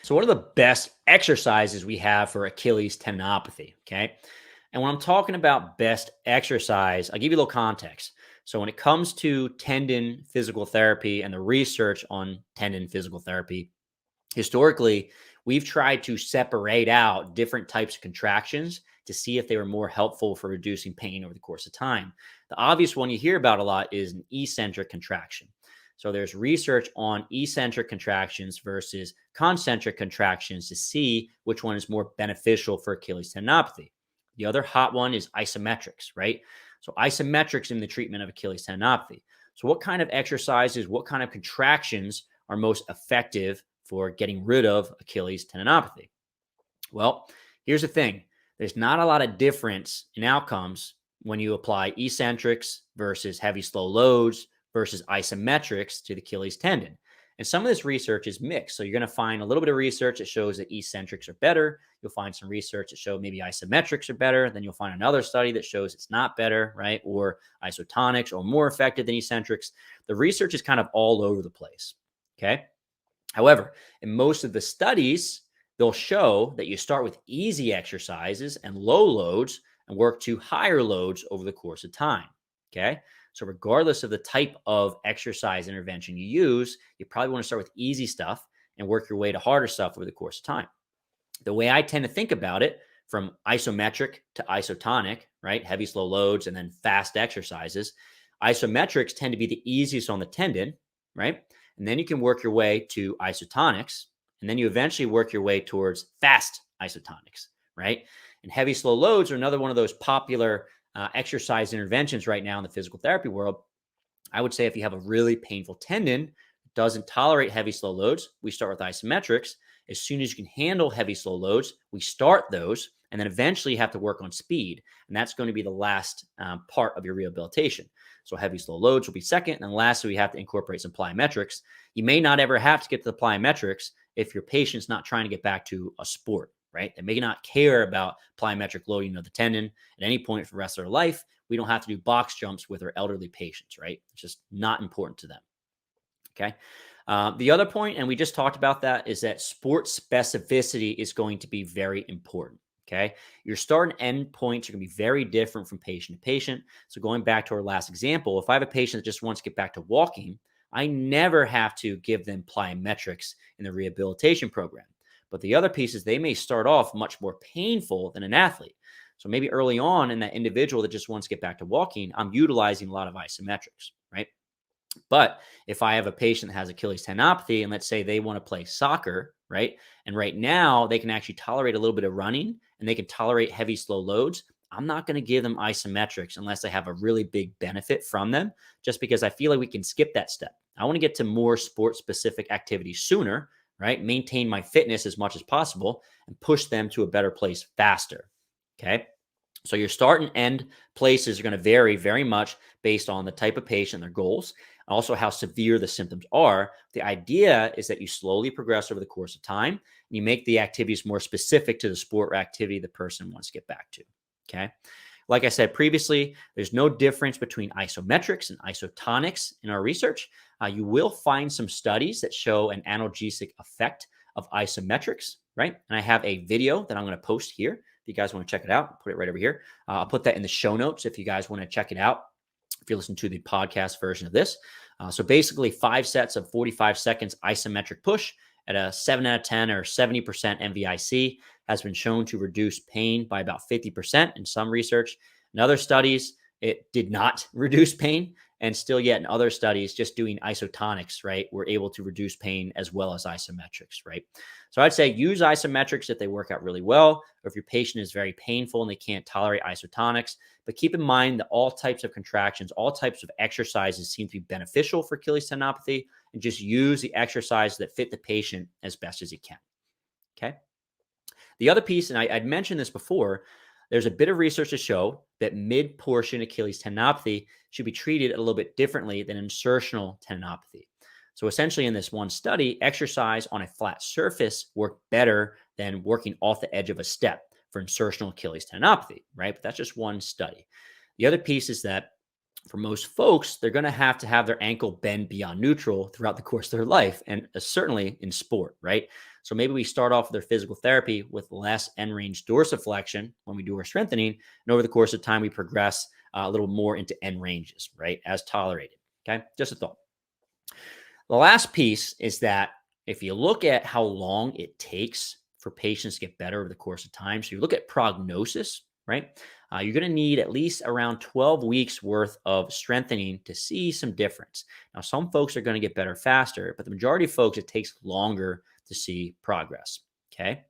So what are the best exercises we have for Achilles tendinopathy? Okay. And when I'm talking about best exercise, I'll give you a little context. So when it comes to tendon physical therapy and the research on tendon physical therapy, historically, we've tried to separate out different types of contractions to see if they were more helpful for reducing pain over the course of time. The obvious one you hear about a lot is an eccentric contraction. So there's research on eccentric contractions versus concentric contractions to see which one is more beneficial for Achilles tendinopathy. The other hot one is isometrics, right? So isometrics in the treatment of Achilles tendinopathy. So what kind of exercises, what kind of contractions are most effective for getting rid of Achilles tendinopathy? Well, here's the thing. There's not a lot of difference in outcomes when you apply eccentrics versus heavy slow loads versus isometrics to the Achilles tendon. And some of this research is mixed. So you're going to find a little bit of research that shows that eccentrics are better. You'll find some research that show maybe isometrics are better. Then you'll find another study that shows it's not better, right? Or isotonics or more effective than eccentrics. The research is kind of all over the place. Okay. However, in most of the studies, they'll show that you start with easy exercises and low loads and work to higher loads over the course of time. Okay. So regardless of the type of exercise intervention you use, you probably want to start with easy stuff and work your way to harder stuff over the course of time. The way I tend to think about it, from isometric to isotonic, right? Heavy, slow loads, and then fast exercises. Isometrics tend to be the easiest on the tendon, right? And then you can work your way to isotonics, and then you eventually work your way towards fast isotonics, right? And heavy, slow loads are another one of those popular exercise interventions right now in the physical therapy world. I would say if you have a really painful tendon, doesn't tolerate heavy, slow loads, we start with isometrics. As soon as you can handle heavy, slow loads, we start those, and then eventually you have to work on speed. And that's going to be the last part of your rehabilitation. So heavy, slow loads will be second. And then lastly, we have to incorporate some plyometrics. You may not ever have to get to the plyometrics if your patient's not trying to get back to a sport, right? They may not care about plyometric loading of the tendon at any point for the rest of their life. We don't have to do box jumps with our elderly patients, right? It's just not important to them. Okay. The other point, and we just talked about that, is that sport specificity is going to be very important. Okay. Your start and end points are going to be very different from patient to patient. So going back to our last example, if I have a patient that just wants to get back to walking, I never have to give them plyometrics in the rehabilitation program. But the other piece is they may start off much more painful than an athlete. So maybe early on in that individual that just wants to get back to walking, I'm utilizing a lot of isometrics, right? But if I have a patient that has Achilles tendinopathy, and let's say they want to play soccer, right? And right now they can actually tolerate a little bit of running and they can tolerate heavy, slow loads. I'm not going to give them isometrics unless I have a really big benefit from them, just because I feel like we can skip that step. I want to get to more sport specific activities sooner, right? Maintain my fitness as much as possible and push them to a better place faster. Okay. So your start and end places are going to vary very much based on the type of patient, their goals, also how severe the symptoms are. The idea is that you slowly progress over the course of time and you make the activities more specific to the sport or activity the person wants to get back to. Okay. Like I said previously, there's no difference between isometrics and isotonics in our research. You will find some studies that show an analgesic effect of isometrics, right? And I have a video that I'm going to post here. If you guys want to check it out, put it right over here. I'll put that in the show notes if you guys want to check it out, if you listen to the podcast version of this. So basically 5 sets of 45 seconds isometric push at a 7 out of 10 or 70% MVIC has been shown to reduce pain by about 50% in some research. In other studies, it did not reduce pain. And still yet in other studies, just doing isotonics, right, we're able to reduce pain as well as isometrics, right? So I'd say use isometrics if they work out really well, or if your patient is very painful and they can't tolerate isotonics. But keep in mind that all types of contractions, all types of exercises seem to be beneficial for Achilles tendinopathy, and just use the exercises that fit the patient as best as you can. Okay. The other piece, and I'd mentioned this before, there's a bit of research to show that mid-portion Achilles tendinopathy should be treated a little bit differently than insertional tendinopathy. So essentially in this one study, exercise on a flat surface worked better than working off the edge of a step for insertional Achilles tendinopathy, right? But that's just one study. The other piece is that for most folks, they're going to have their ankle bend beyond neutral throughout the course of their life, and certainly in sport, right? So maybe we start off with our physical therapy with less end range dorsiflexion when we do our strengthening. And over the course of time, we progress a little more into end ranges, right? As tolerated. Okay. Just a thought. The last piece is that if you look at how long it takes for patients to get better over the course of time, so you look at prognosis, right? You're going to need at least around 12 weeks worth of strengthening to see some difference. Now, some folks are going to get better faster, but the majority of folks, it takes longer to see progress. Okay.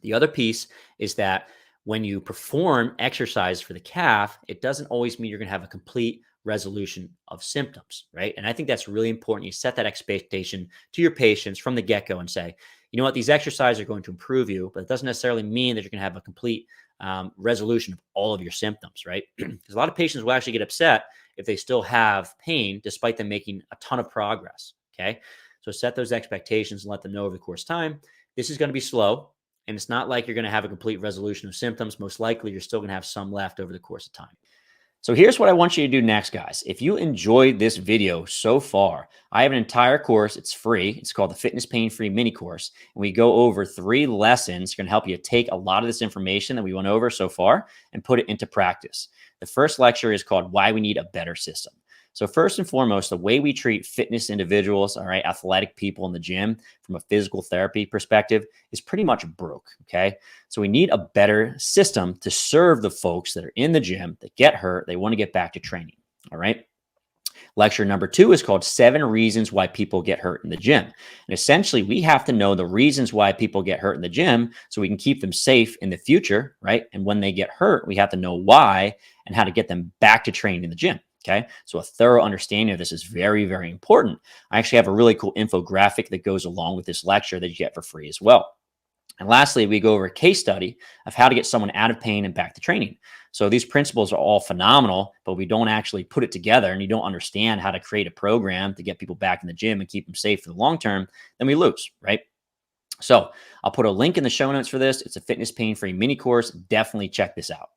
The other piece is that when you perform exercise for the calf, it doesn't always mean you're going to have a complete resolution of symptoms, right? And I think that's really important. You set that expectation to your patients from the get-go and say, you know what, these exercises are going to improve you, but it doesn't necessarily mean that you're going to have a complete resolution of all of your symptoms, right? Because a lot of patients will actually get upset if they still have pain despite them making a ton of progress, okay? So set those expectations and let them know over the course of time, this is going to be slow, and it's not like you're going to have a complete resolution of symptoms. Most likely, you're still going to have some left over the course of time. So here's what I want you to do next, guys. If you enjoyed this video so far, I have an entire course. It's free. It's called the Fitness Pain-Free Mini Course. And we go over 3 lessons going to help you take a lot of this information that we went over so far and put it into practice. The first lecture is called Why We Need a Better System. So first and foremost, the way we treat fitness individuals, all right, athletic people in the gym from a physical therapy perspective is pretty much broke, okay? So we need a better system to serve the folks that are in the gym that get hurt, they want to get back to training, all right? Lecture number 2 is called 7 Reasons Why People Get Hurt in the Gym. And essentially, we have to know the reasons why people get hurt in the gym so we can keep them safe in the future, right? And when they get hurt, we have to know why and how to get them back to training in the gym. Okay, so a thorough understanding of this is very, very important. I actually have a really cool infographic that goes along with this lecture that you get for free as well. And lastly, we go over a case study of how to get someone out of pain and back to training. So these principles are all phenomenal, but we don't actually put it together and you don't understand how to create a program to get people back in the gym and keep them safe for the long term, then we lose, right? So I'll put a link in the show notes for this. It's a Fitness Pain-Free Mini Course. Definitely check this out.